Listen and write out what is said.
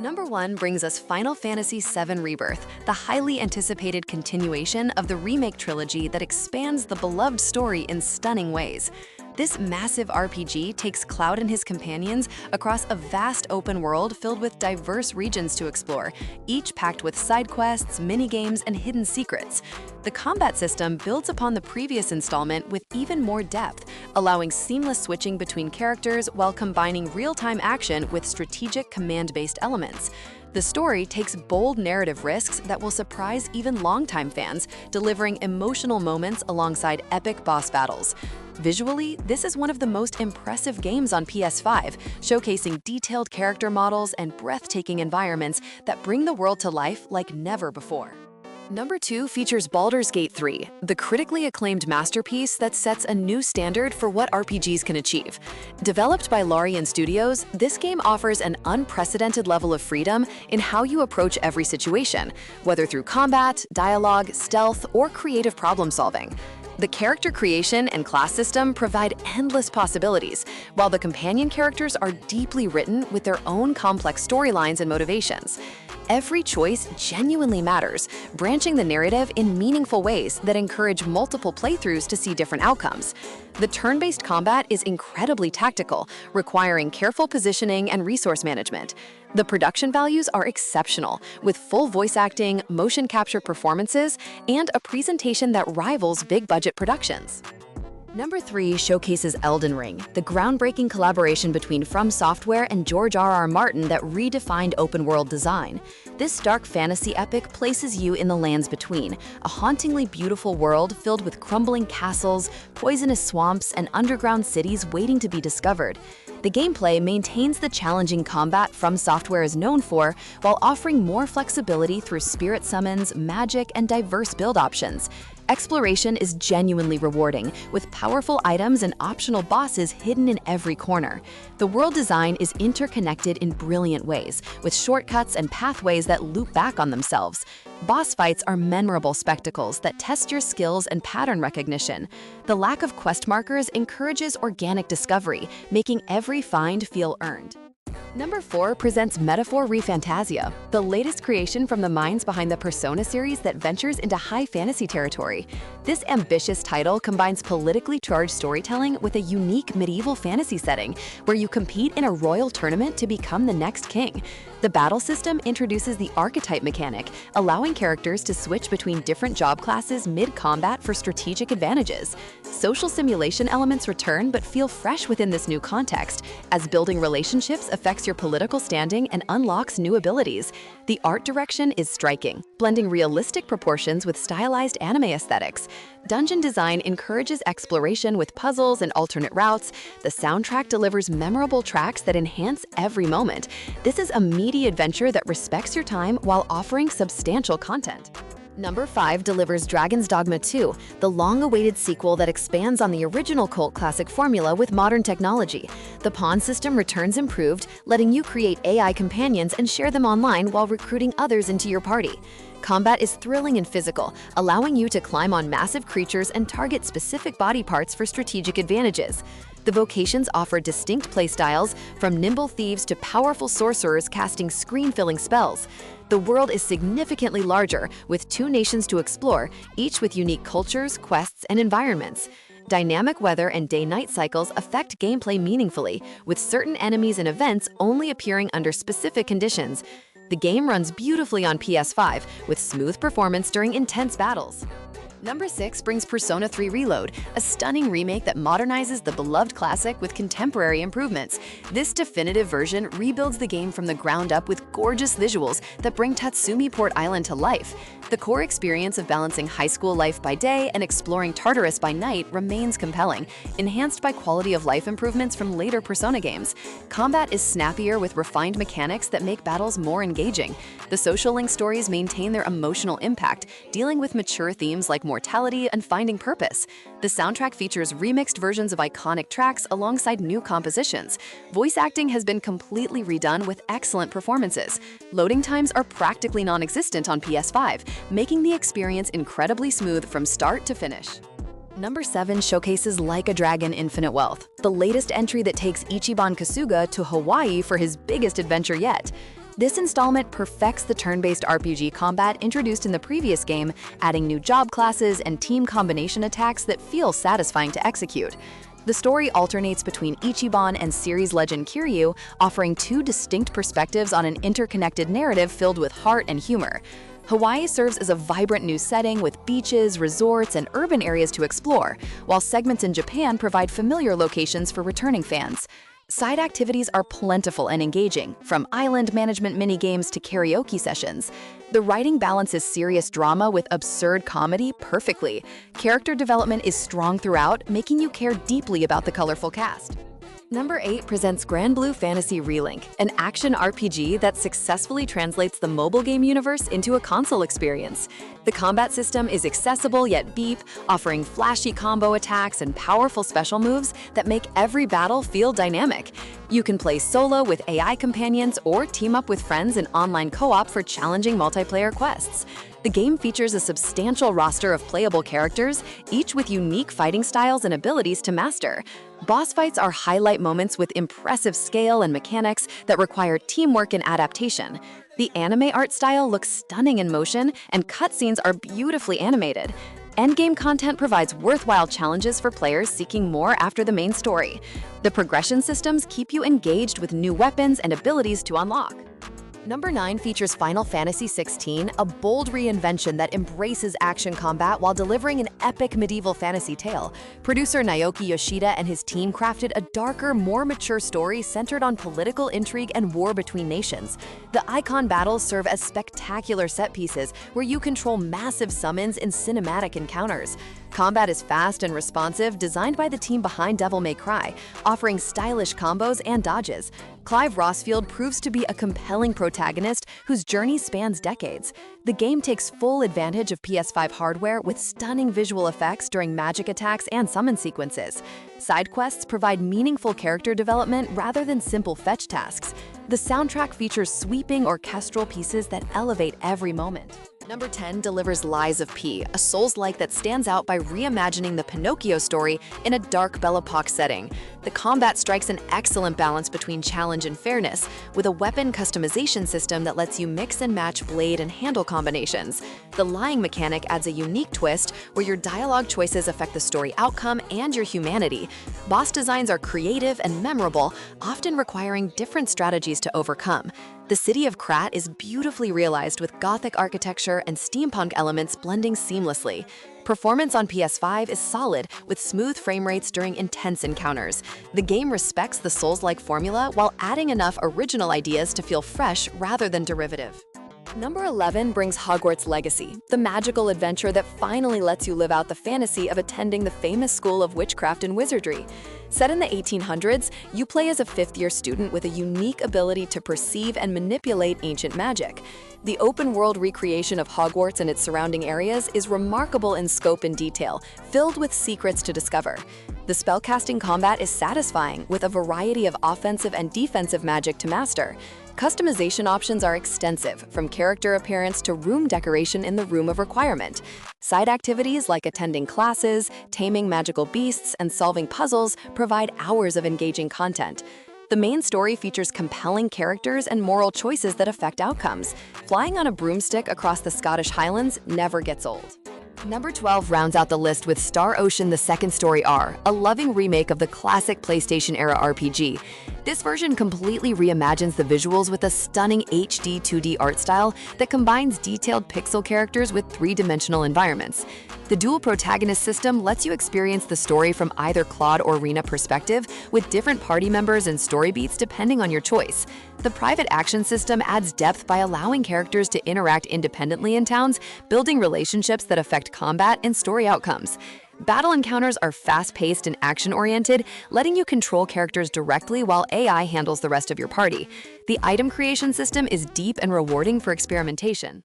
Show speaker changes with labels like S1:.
S1: Number 1 brings us Final Fantasy VII Rebirth, the highly anticipated continuation of the remake trilogy that expands the beloved story in stunning ways. This massive RPG takes Cloud and his companions across a vast open world filled with diverse regions to explore, each packed with side quests, minigames, and hidden secrets. The combat system builds upon the previous installment with even more depth, allowing seamless switching between characters while combining real-time action with strategic command-based elements. The story takes bold narrative risks that will surprise even longtime fans, delivering emotional moments alongside epic boss battles. Visually, this is one of the most impressive games on PS5, showcasing detailed character models and breathtaking environments that bring the world to life like never before. Number 2 features Baldurs Gate 3, the critically acclaimed masterpiece that sets a new standard for what RPGs can achieve. Developed by Larian Studios, this game offers an unprecedented level of freedom in how you approach every situation, whether through combat, dialogue, stealth, or creative problem-solving. The character creation and class system provide endless possibilities, while the companion characters are deeply written with their own complex storylines and motivations. Every choice genuinely matters, branching the narrative in meaningful ways that encourage multiple playthroughs to see different outcomes. The turn-based combat is incredibly tactical, requiring careful positioning and resource management. The production values are exceptional, with full voice acting, motion capture performances, and a presentation that rivals big-budget productions. Number 3 showcases Elden Ring, the groundbreaking collaboration between From Software and George R.R. Martin that redefined open-world design. This dark fantasy epic places you in the lands between, a hauntingly beautiful world filled with crumbling castles, poisonous swamps, and underground cities waiting to be discovered. The gameplay maintains the challenging combat From Software is known for, while offering more flexibility through spirit summons, magic, and diverse build options. Exploration is genuinely rewarding, with powerful items and optional bosses hidden in every corner. The world design is interconnected in brilliant ways, with shortcuts and pathways that loop back on themselves. Boss fights are memorable spectacles that test your skills and pattern recognition. The lack of quest markers encourages organic discovery, making every find feel earned. Number 4 presents Metaphor ReFantazio, the latest creation from the minds behind the Persona series that ventures into high fantasy territory. This ambitious title combines politically charged storytelling with a unique medieval fantasy setting, where you compete in a royal tournament to become the next king. The battle system introduces the archetype mechanic, allowing characters to switch between different job classes mid-combat for strategic advantages. Social simulation elements return but feel fresh within this new context, as building relationships affects your political standing and unlocks new abilities. The art direction is striking, blending realistic proportions with stylized anime aesthetics. Dungeon design encourages exploration with puzzles and alternate routes. The soundtrack delivers memorable tracks that enhance every moment. This is a meaty adventure that respects your time while offering substantial content. Number 5 delivers Dragon's Dogma 2, the long-awaited sequel that expands on the original cult classic formula with modern technology. The pawn system returns improved, letting you create AI companions and share them online while recruiting others into your party. Combat is thrilling and physical, allowing you to climb on massive creatures and target specific body parts for strategic advantages. The vocations offer distinct playstyles, from nimble thieves to powerful sorcerers casting screen-filling spells. The world is significantly larger, with 2 nations to explore, each with unique cultures, quests, and environments. Dynamic weather and day-night cycles affect gameplay meaningfully, with certain enemies and events only appearing under specific conditions. The game runs beautifully on PS5, with smooth performance during intense battles. Number 6 brings Persona 3 Reload, a stunning remake that modernizes the beloved classic with contemporary improvements. This definitive version rebuilds the game from the ground up with gorgeous visuals that bring Tatsumi Port Island to life. The core experience of balancing high school life by day and exploring Tartarus by night remains compelling, enhanced by quality of life improvements from later Persona games. Combat is snappier with refined mechanics that make battles more engaging. The social link stories maintain their emotional impact, dealing with mature themes like mortality and finding purpose. The soundtrack features remixed versions of iconic tracks alongside new compositions. Voice acting has been completely redone with excellent performances. Loading times are practically non-existent on PS5, making the experience incredibly smooth from start to finish. Number 7 showcases Like a Dragon Infinite Wealth, the latest entry that takes Ichiban Kasuga to Hawaii for his biggest adventure yet. This installment perfects the turn-based RPG combat introduced in the previous game, adding new job classes and team combination attacks that feel satisfying to execute. The story alternates between Ichiban and series legend Kiryu, offering two distinct perspectives on an interconnected narrative filled with heart and humor. Hawaii serves as a vibrant new setting with beaches, resorts, and urban areas to explore, while segments in Japan provide familiar locations for returning fans. Side activities are plentiful and engaging, from island management minigames to karaoke sessions. The writing balances serious drama with absurd comedy perfectly. Character development is strong throughout, making you care deeply about the colorful cast. Number 8 presents Granblue Fantasy Relink, an action RPG that successfully translates the mobile game universe into a console experience. The combat system is accessible yet deep, offering flashy combo attacks and powerful special moves that make every battle feel dynamic. You can play solo with AI companions or team up with friends in online co-op for challenging multiplayer quests. The game features a substantial roster of playable characters, each with unique fighting styles and abilities to master. Boss fights are highlight moments with impressive scale and mechanics that require teamwork and adaptation. The anime art style looks stunning in motion, and cutscenes are beautifully animated. Endgame content provides worthwhile challenges for players seeking more after the main story. The progression systems keep you engaged with new weapons and abilities to unlock. Number 9 features Final Fantasy XVI, a bold reinvention that embraces action combat while delivering an epic medieval fantasy tale. Producer Naoki Yoshida and his team crafted a darker, more mature story centered on political intrigue and war between nations. The icon battles serve as spectacular set pieces where you control massive summons in cinematic encounters. Combat is fast and responsive, designed by the team behind Devil May Cry, offering stylish combos and dodges. Clive Rossfield proves to be a compelling protagonist whose journey spans decades. The game takes full advantage of PS5 hardware with stunning visual effects during magic attacks and summon sequences. Side quests provide meaningful character development rather than simple fetch tasks. The soundtrack features sweeping orchestral pieces that elevate every moment. Number 10 delivers Lies of P, a Souls-like that stands out by reimagining the Pinocchio story in a dark Belle Epoque setting. The combat strikes an excellent balance between challenge and fairness, with a weapon customization system that lets you mix and match blade and handle combinations. The lying mechanic adds a unique twist where your dialogue choices affect the story outcome and your humanity. Boss designs are creative and memorable, often requiring different strategies to overcome. The city of Krat is beautifully realized with Gothic architecture and steampunk elements blending seamlessly. Performance on PS5 is solid, with smooth frame rates during intense encounters. The game respects the Souls-like formula while adding enough original ideas to feel fresh rather than derivative. Number 11 brings Hogwarts Legacy, the magical adventure that finally lets you live out the fantasy of attending the famous school of witchcraft and wizardry. Set in the 1800s, you play as a fifth-year student with a unique ability to perceive and manipulate ancient magic. The open-world recreation of Hogwarts and its surrounding areas is remarkable in scope and detail, filled with secrets to discover. The spellcasting combat is satisfying, with a variety of offensive and defensive magic to master. Customization options are extensive, from character appearance to room decoration in the Room of Requirement. Side activities like attending classes, taming magical beasts, and solving puzzles provide hours of engaging content. The main story features compelling characters and moral choices that affect outcomes. Flying on a broomstick across the Scottish Highlands never gets old. Number 12 rounds out the list with Star Ocean: The Second Story R, a loving remake of the classic PlayStation-era RPG. This version completely reimagines the visuals with a stunning HD 2D art style that combines detailed pixel characters with three-dimensional environments. The dual protagonist system lets you experience the story from either Claude or Rena perspective, with different party members and story beats depending on your choice. The private action system adds depth by allowing characters to interact independently in towns, building relationships that affect combat and story outcomes. Battle encounters are fast-paced and action-oriented, letting you control characters directly while AI handles the rest of your party. The item creation system is deep and rewarding for experimentation.